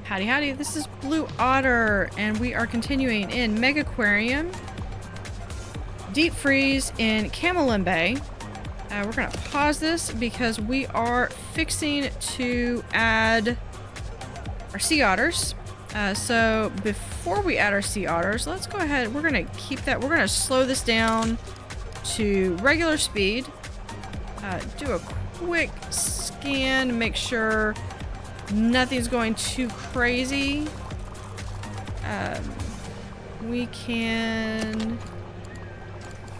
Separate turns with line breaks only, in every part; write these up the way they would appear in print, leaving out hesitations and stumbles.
Howdy Howdy, this is Blue Otter, and we are continuing in Megaquarium. Deep freeze in Camelin Bay. We're going to pause this because we are fixing to add our sea otters. So before we add our sea otters, let's go ahead. We're going to keep that. We're going to slow this down to regular speed. Do a quick scan, make sure nothing's going too crazy. We can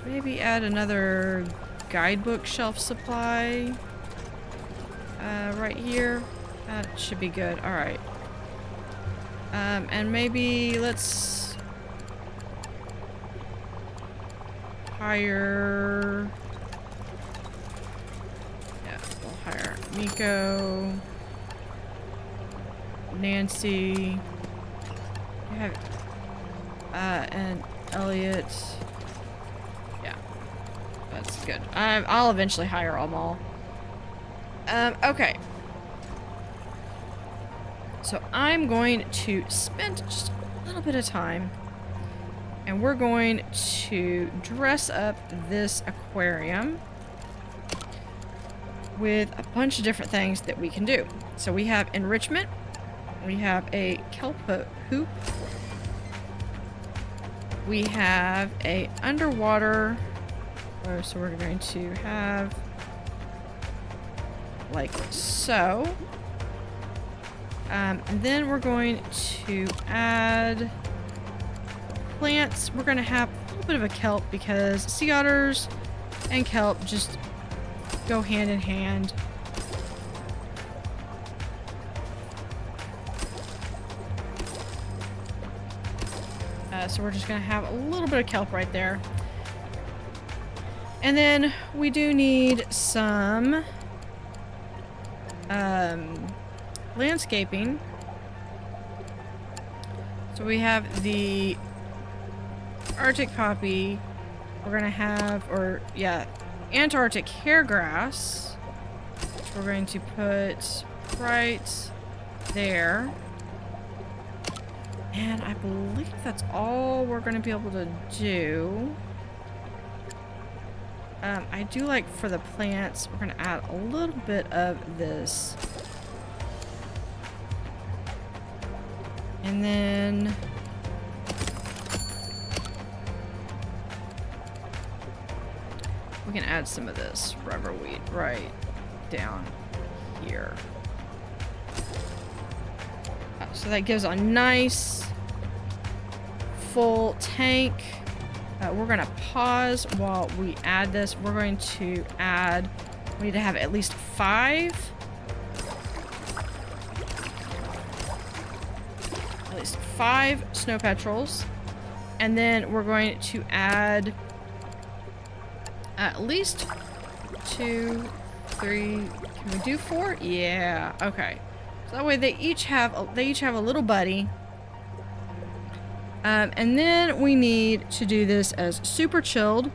maybe add another guidebook shelf supply right here. That should be good. All right. And maybe let's hire. Yeah, we'll hire Nico. Nancy, you have, and Elliot. Yeah, that's good. I'll eventually hire them all. Okay. So I'm going to spend just a little bit of time, and we're going to dress up this aquarium with a bunch of different things that we can do. So we have enrichment. We have a kelp hoop. We have a underwater. Oh, so we're going to have like so. And then we're going to add plants. We're going to have a little bit of a kelp because sea otters and kelp just go hand in hand. So we're just going to have a little bit of kelp right there. And then we do need some landscaping. So we have the Arctic poppy. We're going to have, Antarctic hair grass, which we're going to put right there. And I believe that's all we're going to be able to do. I do like for the plants, we're going to add a little bit of this. And then we can add some of this rubber wheat right down here. So that gives a nice full tank. We're going to pause while we add this. We're going to add, we need to have at least 5. At least 5 snow petrels. And then we're going to add at least 2, 3, can we do 4? Yeah, okay. So that way they each have a little buddy. And then we need to do this as super chilled.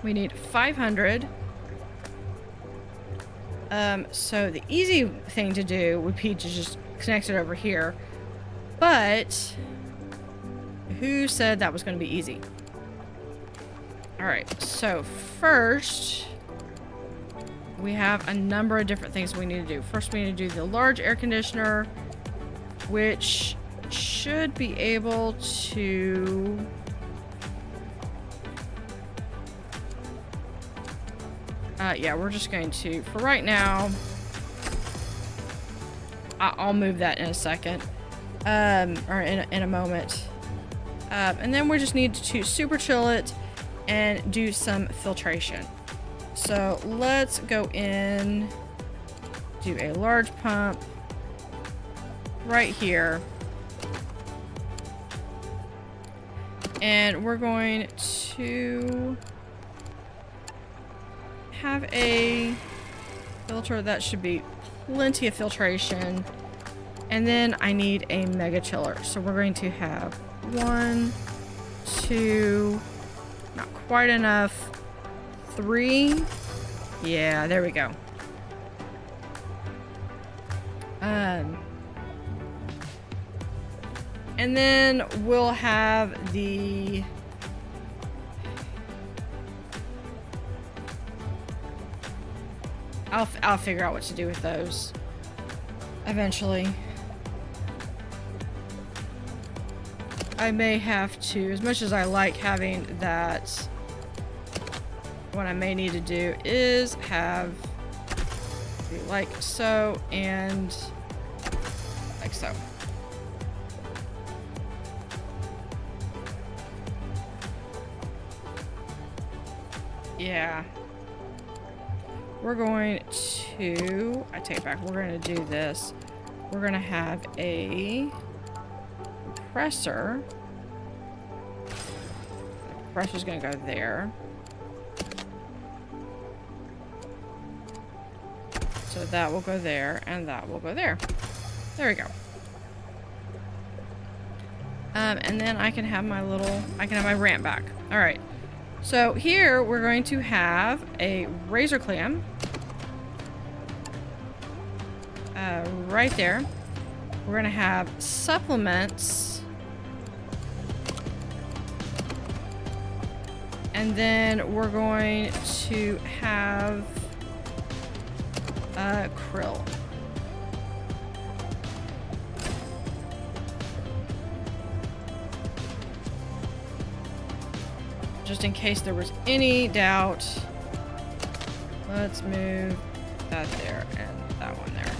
We need 500. So the easy thing to do would be to just connect it over here. But who said that was going to be easy? All right, so first we have a number of different things we need to do. First, we need to do the large air conditioner, which should be able to... yeah, we're just going to, for right now, I'll move that in a second, or in a moment. And then we just need to super chill it and do some filtration. So let's go in, do a large pump right here. And we're going to have a filter that should be plenty of filtration. And then I need a mega chiller. So we're going to have 1, 2, not quite enough, 3. Yeah, there we go. And then we'll have the... I'll figure out what to do with those eventually. I may have to, as much as I like having that, what I may need to do is have like so and like so. Yeah. We're going to, I take it back, we're going to do this. We're going to have a compressor. The compressor's going to go there. So that will go there, and that will go there. There we go. And then I can have my little, I can have my ramp back. All right. So here we're going to have a razor clam. Right there. We're going to have supplements. And then we're going to have krill. Just in case there was any doubt. Let's move that there and that one there.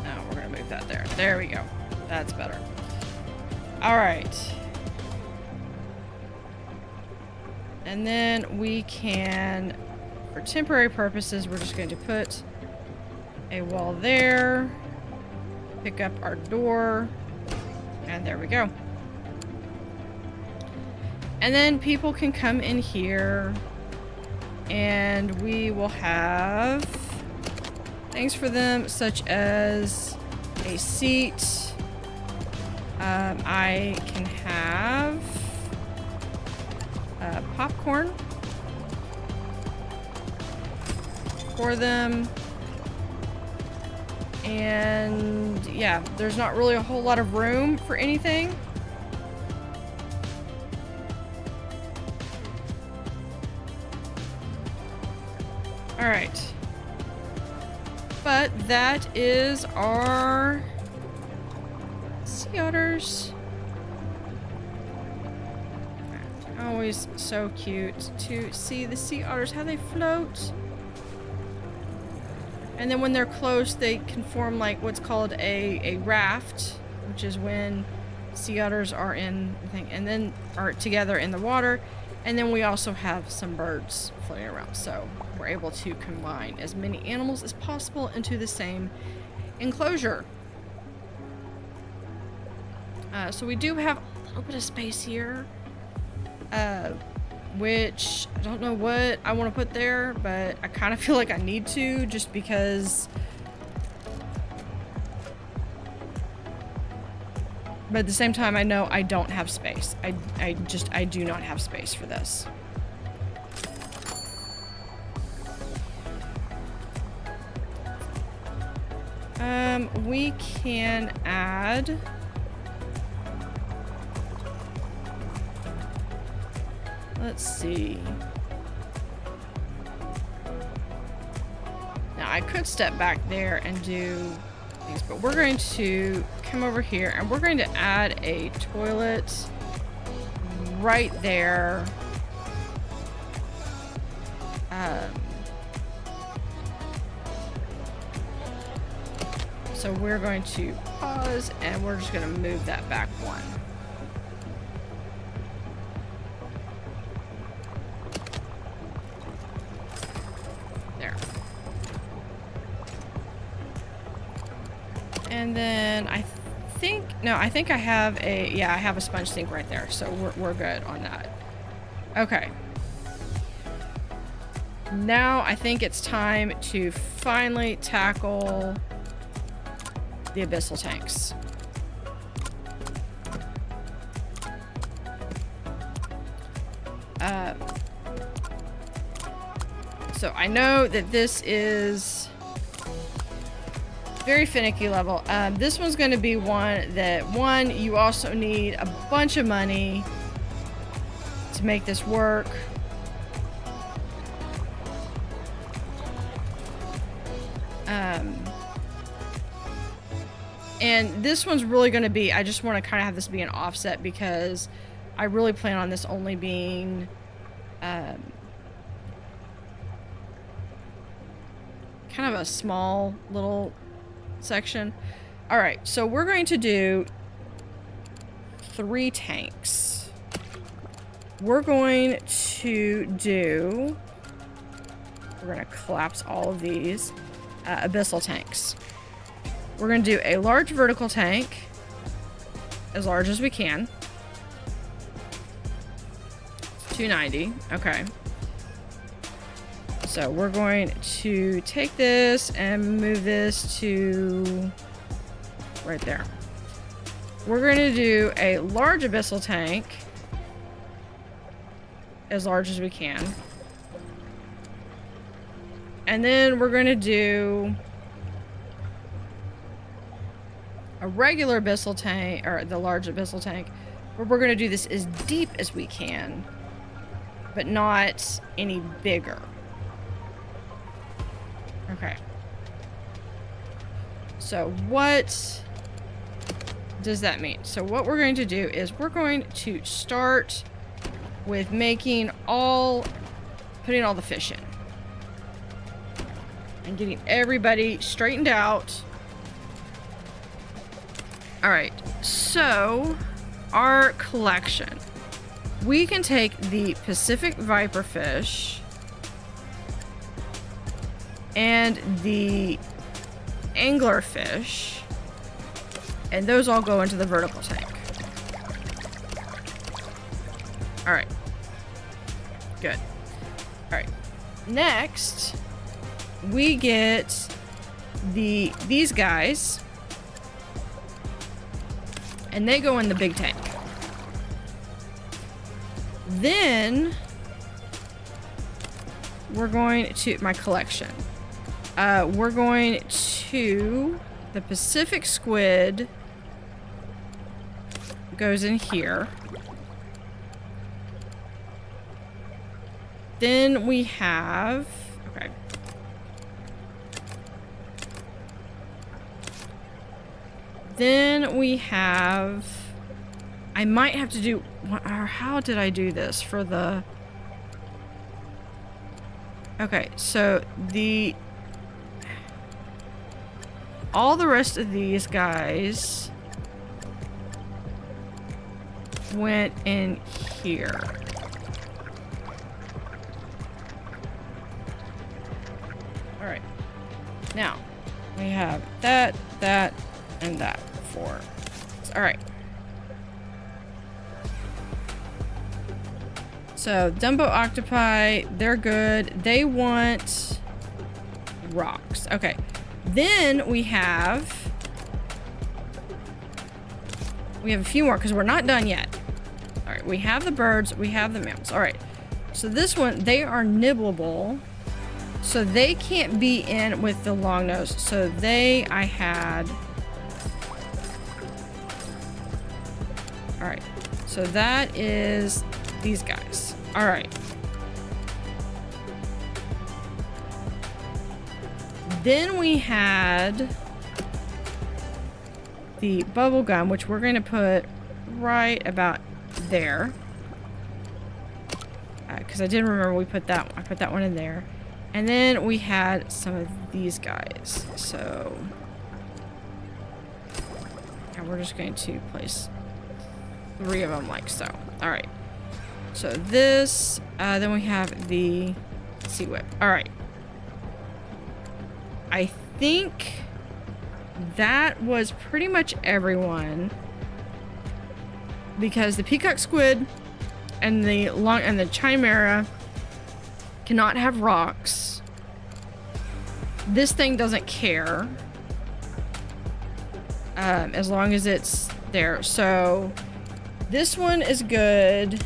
Now we're gonna move that there. There we go. That's better. All right. And then we can, for temporary purposes, we're just going to put a wall there, pick up our door, and there we go. And then people can come in here and we will have things for them such as a seat. I can have popcorn for them. And yeah, there's not really a whole lot of room for anything. All right. But that is our sea otters. Always so cute to see the sea otters, how they float. And then when they're close, they can form like what's called a raft, which is when sea otters are in the thing, and then are together in the water. And then we also have some birds floating around, so we're able to combine as many animals as possible into the same enclosure. So we do have a little bit of space here, which I don't know what I want to put there, but I kind of feel like I need to, just because. But at the same time, I know I don't have space. I do not have space for this. We can add. Let's see. Now I could step back there and do things, but we're going to come over here and we're going to add a toilet right there. So we're going to pause and we're just going to move that back one. There. And then I think I have I have a sponge sink right there, so we're good on that. Okay. Now I think it's time to finally tackle the abyssal tanks. So I know that this is Very finicky level. This one's going to be one that, you also need a bunch of money to make this work. And this one's really going to be, I just want to kind of have this be an offset because I really plan on this only being kind of a small little section. All right, so we're going to do 3 tanks. We're going to do, we're going to collapse all of these abyssal tanks. We're going to do a large vertical tank, as large as we can. 290. Okay. So we're going to take this and move this to right there. We're going to do a large abyssal tank, as large as we can. And then we're going to do a regular abyssal tank, or the large abyssal tank, but we're going to do this as deep as we can, but not any bigger. Okay. So what does that mean? So what we're going to do is we're going to start with putting all the fish in. And getting everybody straightened out. Alright, so our collection. We can take the Pacific viperfish and the anglerfish, and those all go into the vertical tank. Alright. Good. Alright. Next, we get these guys, and they go in the big tank. Then we're going to my collection. We're going to the Pacific squid goes in here. Then we have, okay. Then we have, I might have to do, or how did I do this for the, okay, so all the rest of these guys went in here. All right. Now, we have that, and that. 4. All right. So, Dumbo octopi, they're good. They want rocks. Okay. Then we have a few more because we're not done yet. All right, we have the birds, we have the mammals. All right, so this one, they are nibbleable, so they can't be in with the long nose. So I had. All right, so that is these guys. All right. Then we had the bubble gum, which we're going to put right about there. Because I did remember we put that one. I put that one in there. And then we had some of these guys. So, and we're just going to place 3 of them like so. Alright. So this, then we have the sea whip. Alright. I think that was pretty much everyone, because the peacock squid and the chimera cannot have rocks. This thing doesn't care as long as it's there. So this one is good.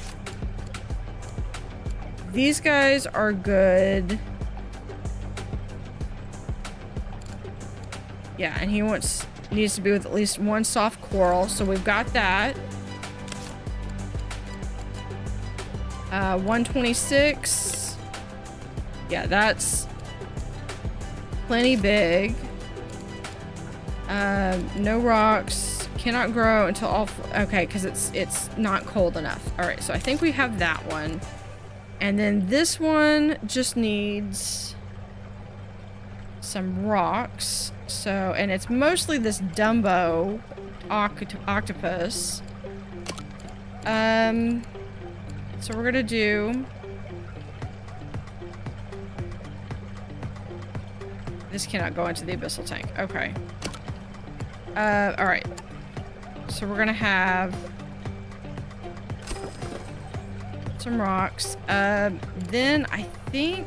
These guys are good. Yeah, and he needs to be with at least one soft coral, so we've got that. 126. Yeah, that's plenty big. No rocks. Cannot grow until all... Okay, because it's not cold enough. Alright, so I think we have that one. And then this one just needs some rocks. So, and it's mostly this Dumbo octopus. So we're gonna do... This cannot go into the abyssal tank. Okay. Alright. So we're gonna have some rocks. Then I think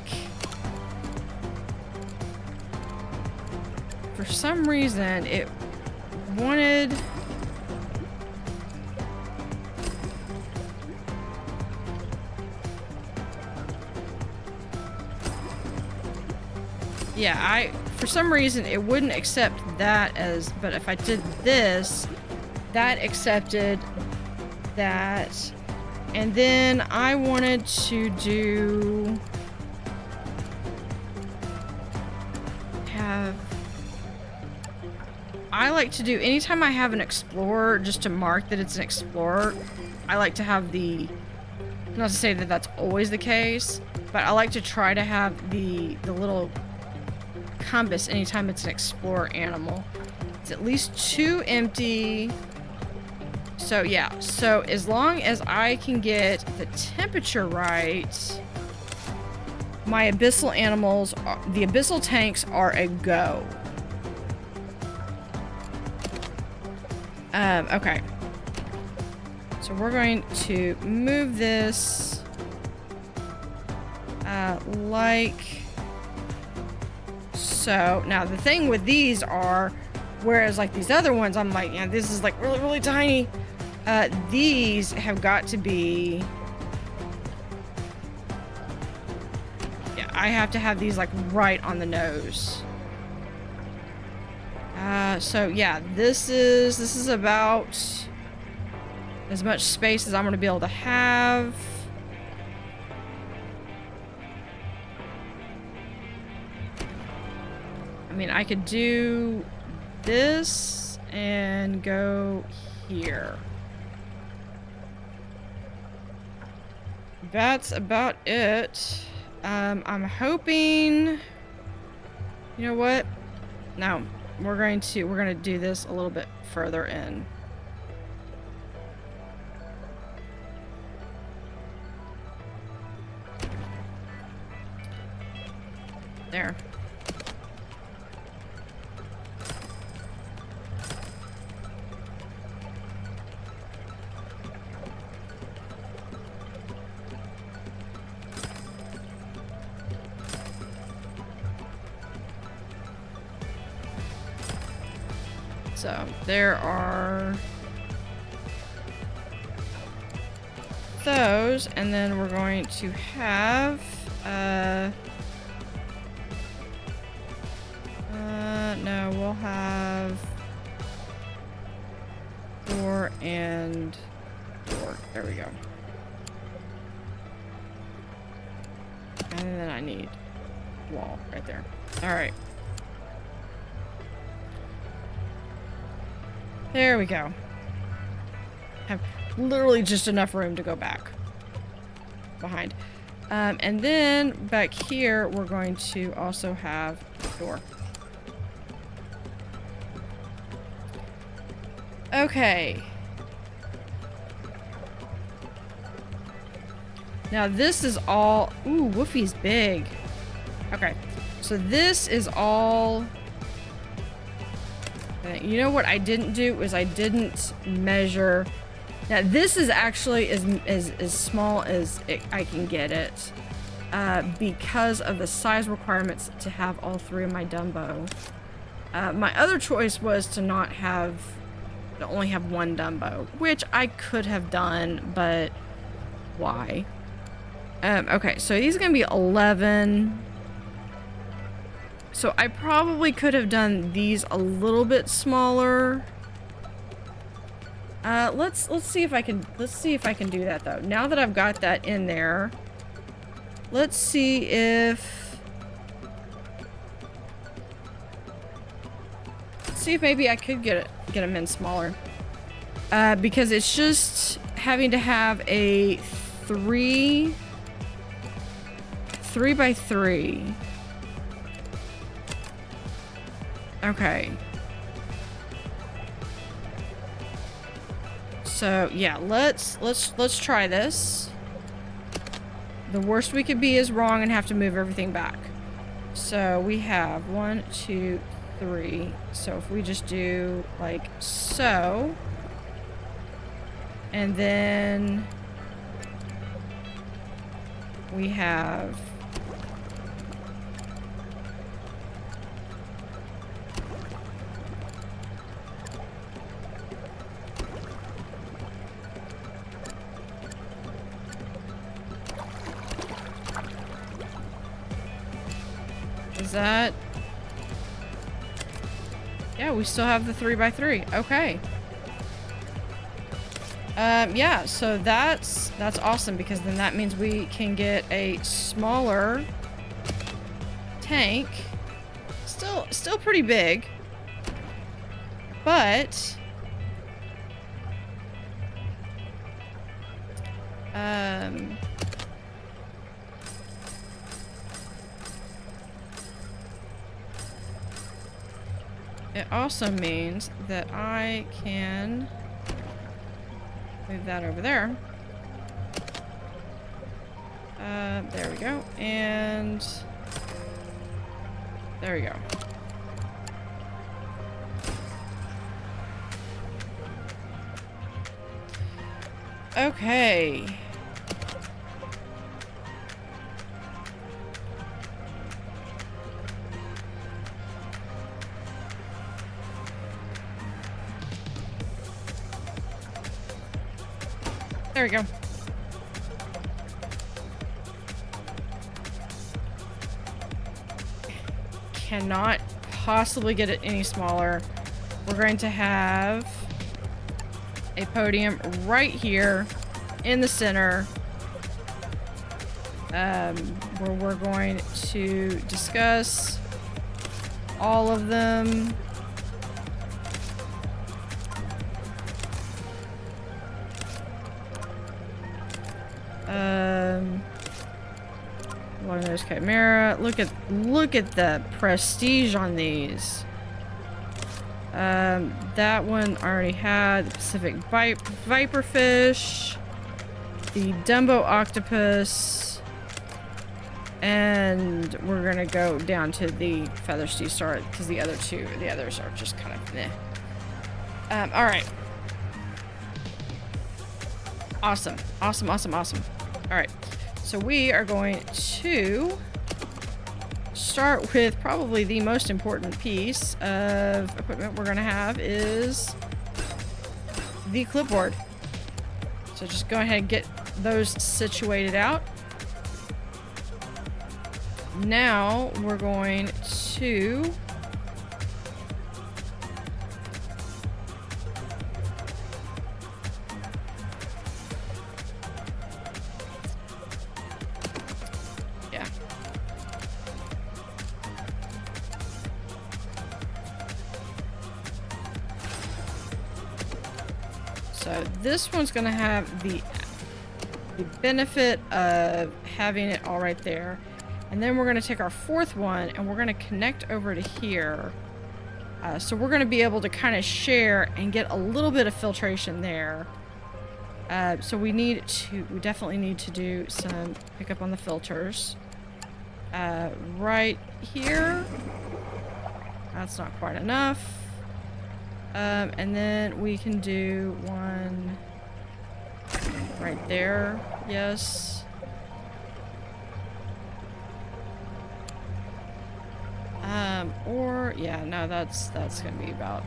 for some reason it wanted... Yeah, for some reason it wouldn't accept that as, but if I did this, that accepted that. And then I wanted to I like to do, anytime I have an explorer, just to mark that it's an explorer, I like to have not to say that that's always the case, but I like to try to have the little compass anytime it's an explorer animal. It's at least 2 empty. So yeah, so as long as I can get the temperature right, my abyssal animals, the abyssal tanks are a go. Okay. So we're going to move this like so. Now the thing with these are, whereas like these other ones, I'm like, yeah, this is like really, really tiny. These have got to be, yeah, I have to have these like right on the nose. So yeah, this is about as much space as I'm going to be able to have. I mean, I could do this and go here. That's about it. I'm hoping, you know what? No, we're gonna do this a little bit further in. There. So there are those, and then we're going to have no, we'll have 4 and 4. There we go. And then I need wall right there. All right. There we go. Have literally just enough room to go back behind. And then back here, we're going to also have a door. Okay. Now this is all... Ooh, Woofy's big. Okay. So this is all... You know what I didn't do is I didn't measure. Now this is actually as small as I can get it, because of the size requirements to have all 3 of my Dumbo. My other choice was to only have 1 Dumbo, which I could have done, but why? Okay, so these are gonna be 11. So I probably could have done these a little bit smaller. Let's see if I can do that though. Now that I've got that in there, let's see if maybe I could get them in smaller. Because it's just having to have a 3 by 3. Okay. So yeah, let's try this. The worst we could be is wrong and have to move everything back. So we have 1, 2, 3. So if we just do like so, and then we have that. Yeah, we still have the 3 by 3. Okay. Yeah, so that's awesome, because then that means we can get a smaller tank. Still pretty big. But it also means that I can move that over there. There we go. And there we go. Okay. There we go. Cannot possibly get it any smaller. We're going to have a podium right here in the center, where we're going to discuss all of them. Long-nosed chimera. Look at the prestige on these. That one already had the Pacific viperfish, the Dumbo octopus, and we're gonna go down to the feather sea star because the others are just kind of meh. All right. Awesome. All right. So we are going to start with probably the most important piece of equipment we're going to have is the clipboard. So just go ahead and get those situated out. Now we're going to this one's gonna have the benefit of having it all right there, and then we're gonna take our fourth one and we're gonna connect over to here, so we're gonna be able to kind of share and get a little bit of filtration there. So we definitely need to do some pickup on the filters right here. That's not quite enough. And then we can do one right there. Yes. Or yeah, no, that's gonna be about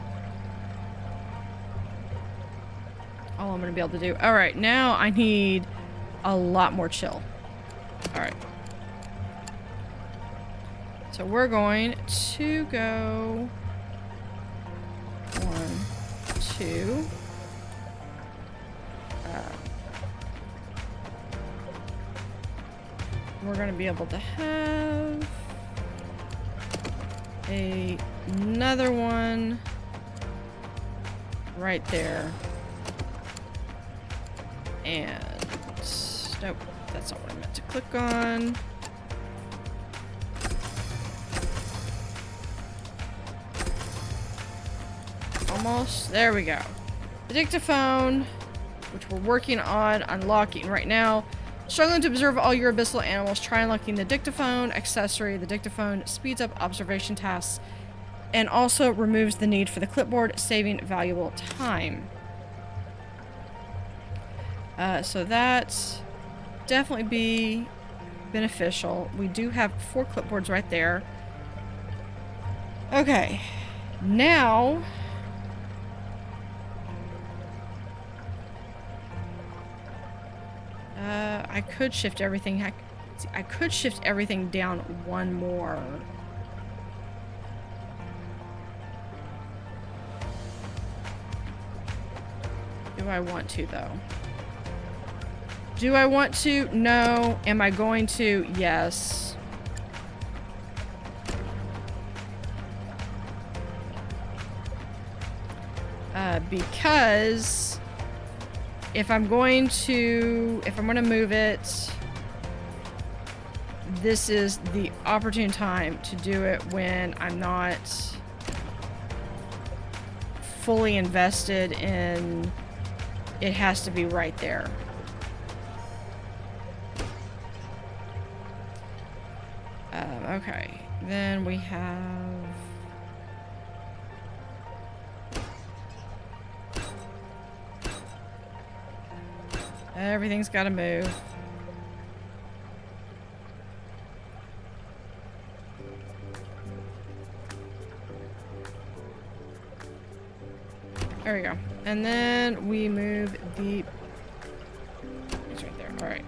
all I'm gonna be able to do. All right, now I need a lot more chill. All right. So we're going to go 1, 2. We're going to be able to have another one right there. And nope, that's not what I meant to click on. Almost. There we go. The dictaphone, which we're working on unlocking right now. Struggling to observe all your abyssal animals, try unlocking the dictaphone accessory. The dictaphone speeds up observation tasks and also removes the need for the clipboard, saving valuable time. So that's definitely be beneficial. We do have 4 clipboards right there. Okay, now I could shift everything. I could shift everything down 1 more. Do I want to, though? Do I want to? No. Am I going to? Yes. Because if I'm going to move it, this is the opportune time to do it when I'm not fully invested in it has to be right there. Okay, then we have everything's got to move. There we go. And then we move the... It's right there. Alright.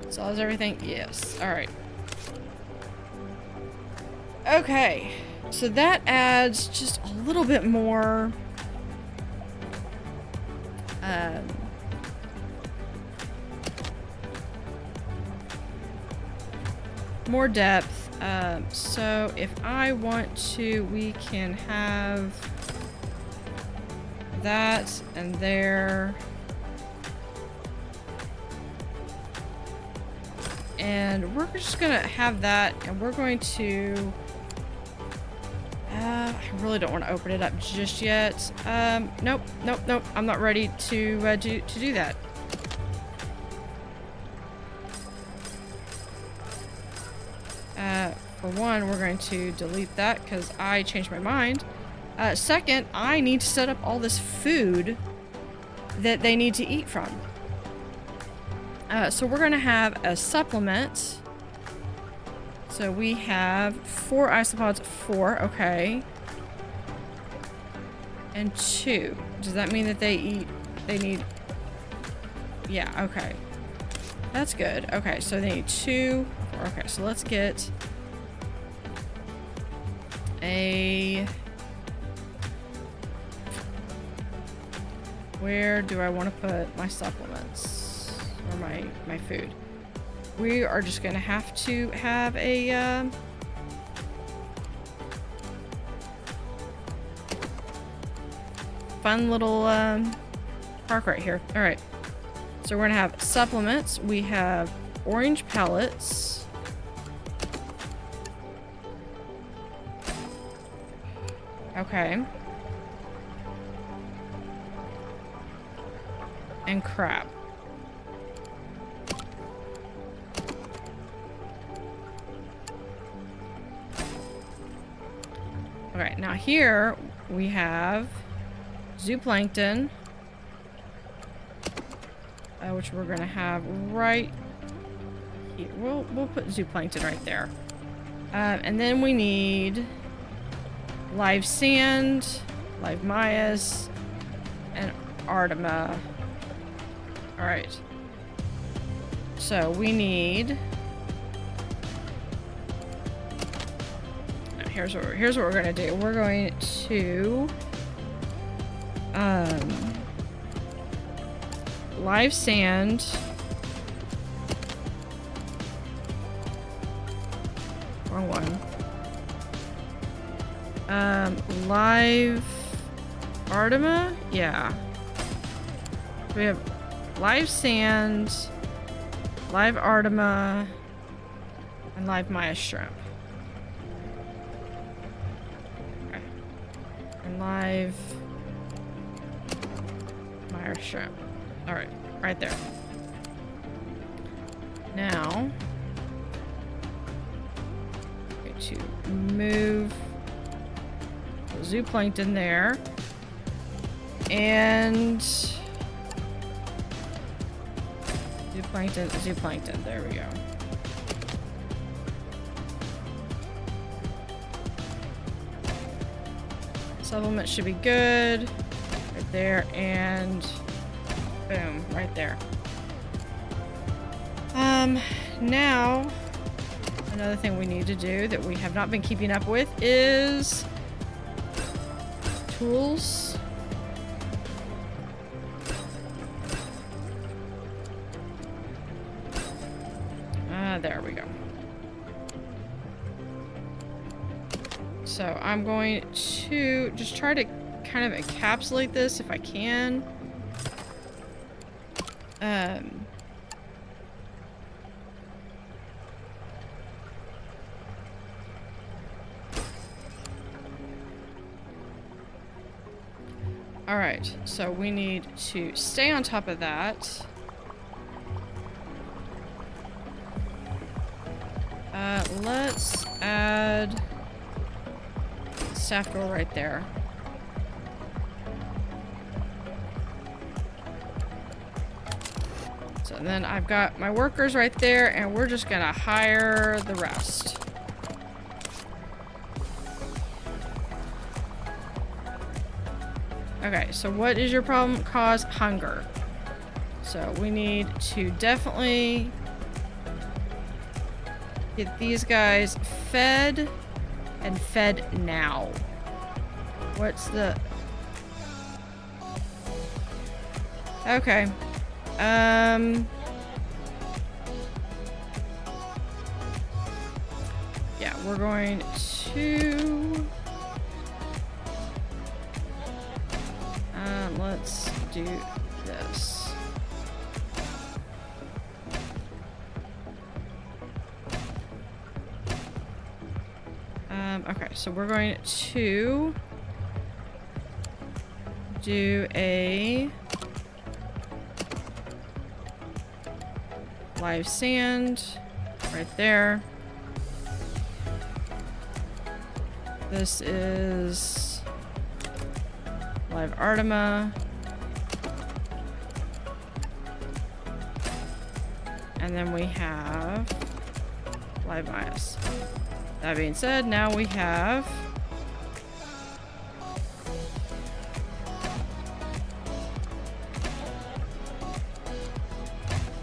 So is everything? Yes. Alright. Okay. So that adds just a little bit more... more depth. So if I want to, we can have that and there. And we're just gonna have that, and we're going to I really don't want to open it up just yet. Nope. I'm not ready to do that. For one, we're going to delete that because I changed my mind. Second, I need to set up all this food that they need to eat from. So we're going to have a supplement. So we have 4 isopods. 4, okay. And 2. Does that mean that they need... Yeah, okay. That's good. Okay, so they need 2. 4. Okay, so let's get a... Where do I want to put my supplements? Or my food? We are just going to have a... fun little park right here. Alright. So we're going to have supplements. We have orange pellets. Okay. And crab. Okay, now here we have zooplankton, which we're gonna have right here. We'll put zooplankton right there, and then we need live sand, live Mayas, and Artema. All right. So we need here's what we're gonna do. We're going to live sand. Wrong one. Live Artema? Yeah. We have live sand, live Artema, and live Maya shrimp. Okay. And live Maya shrimp. Alright, right there. Now, I'm going to move the zooplankton there. And zooplankton, there we go. Supplement should be good. Right there, and boom, right there. Now, another thing we need to do that we have not been keeping up with is tools. There we go. So I'm going to just try to kind of encapsulate this if I can. All right, so we need to stay on top of that. Let's add staff door right there. So then I've got my workers right there, and we're just gonna hire the rest. Okay, so what is your problem? Cause hunger. So we need to definitely get these guys fed, and fed now. What's the... Okay. Yeah, we're going to... let's do this. Okay, so we're going to do a live sand right there. This is live Artema. And then we have live Mayas. That being said, now we have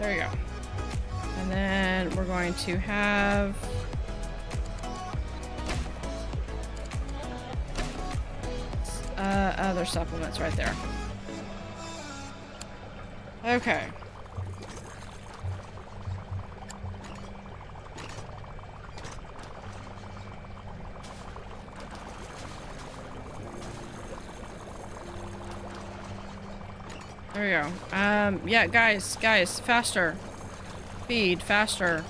there you go. And then we're going to have other supplements right there. Okay. There we go. Yeah, guys, faster. Feed, faster.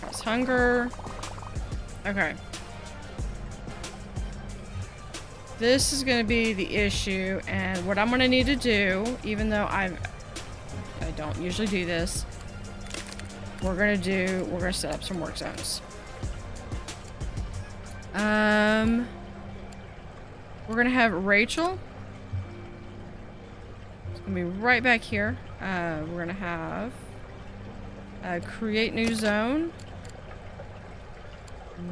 That's hunger. Okay. This is going to be the issue, and what I'm going to need to do, even though I don't usually do this, we're gonna set up some work zones. We're gonna have Rachel. It's gonna be right back here. We're gonna have create new zone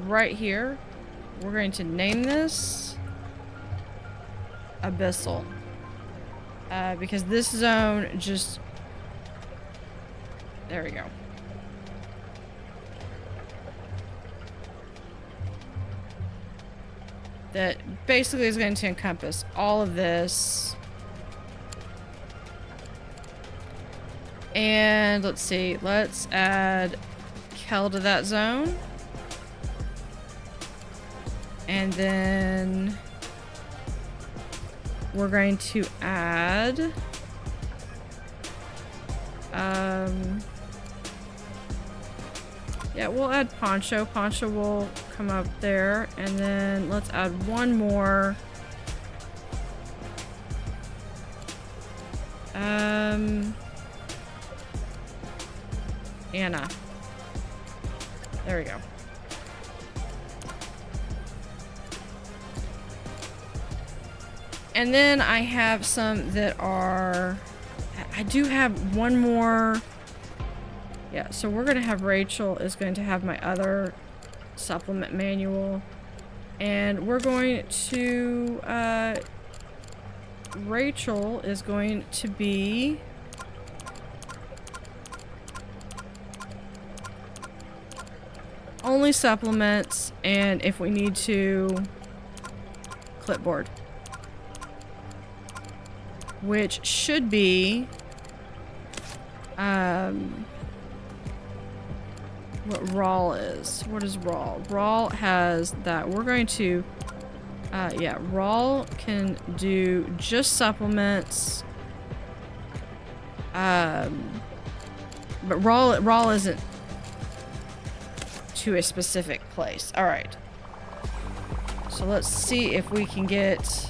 right here. We're going to name this Abyssal. Because this zone just... There we go. That basically is going to encompass all of this. And let's see, let's add Kel to that zone. And then we're going to add yeah, we'll add Poncho. Poncho will come up there, and then let's add one more. Anna. There we go. And then I have some that are... I do have one more... Yeah, so we're going to have Rachel is going to have my other supplement manual. And we're going to... Rachel is going to be... only supplements, and if we need to, clipboard. Which should be... what Raw is. What is Raw? Raw has that. We're going to... yeah, Raw can do just supplements. But Raw isn't to a specific place. Alright. So let's see if we can get...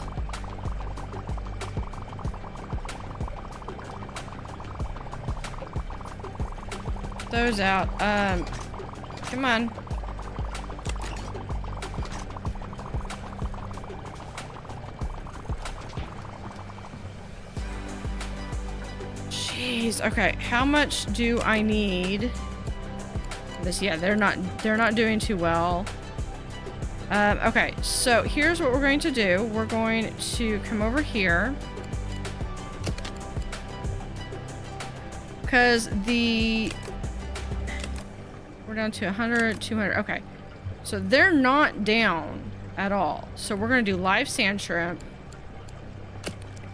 those out. Come on. Jeez. Okay, how much do I need? This, yeah, they're not doing too well. Okay, so here's what we're going to do. We're going to come over here. Because we're down to 100, 200. Okay. So they're not down at all. So we're going to do live sand shrimp.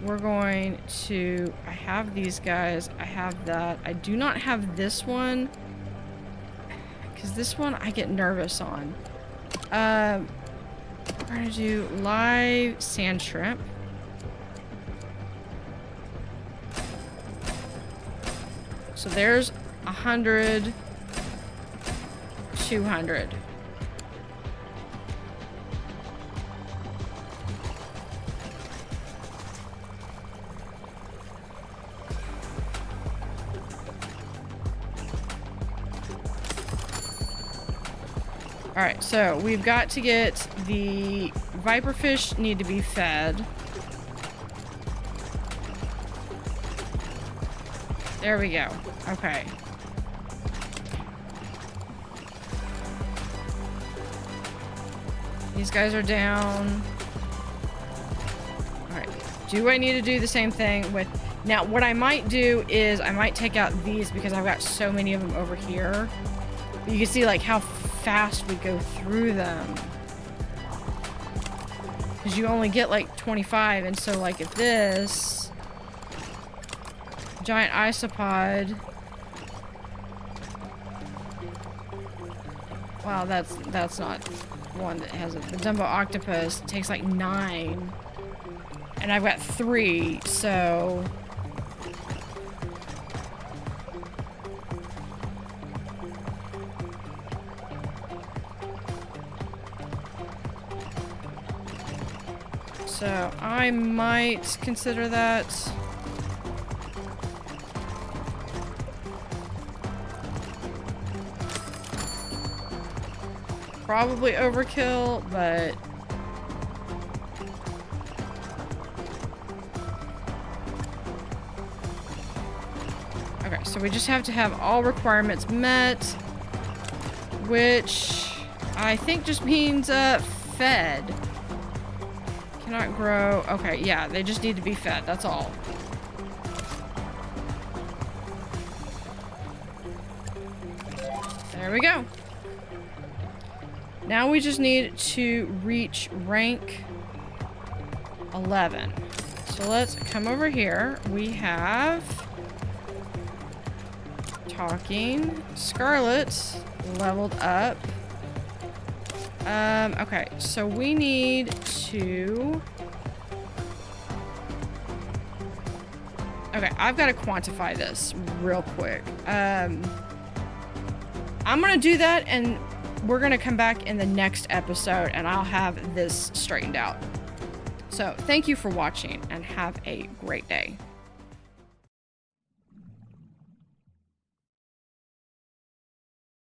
We're going to... I have these guys. I have that. I do not have this one. Because this one I get nervous on. We're going to do live sand shrimp. So there's 100... 200. Alright, so we've got to get the viperfish need to be fed. There we go. Okay. These guys are down. Alright. Do I need to do the same thing with... Now, what I might do is I might take out these because I've got so many of them over here. But you can see, like, how fast we go through them. Because you only get, like, 25. And so, like, if this... giant isopod... Wow, that's not... one that has the Dumbo octopus takes like 9, and I've got 3, so I might consider that. Probably overkill, but... Okay, so we just have to have all requirements met, which I think just means fed. Cannot grow. Okay, yeah, they just need to be fed, that's all. There we go. Now we just need to reach rank 11. So let's come over here. We have talking. Scarlet leveled up. Okay, so we need to... Okay, I've got to quantify this real quick. I'm gonna do that, and we're gonna come back in the next episode, and I'll have this straightened out. So, thank you for watching, and have a great day.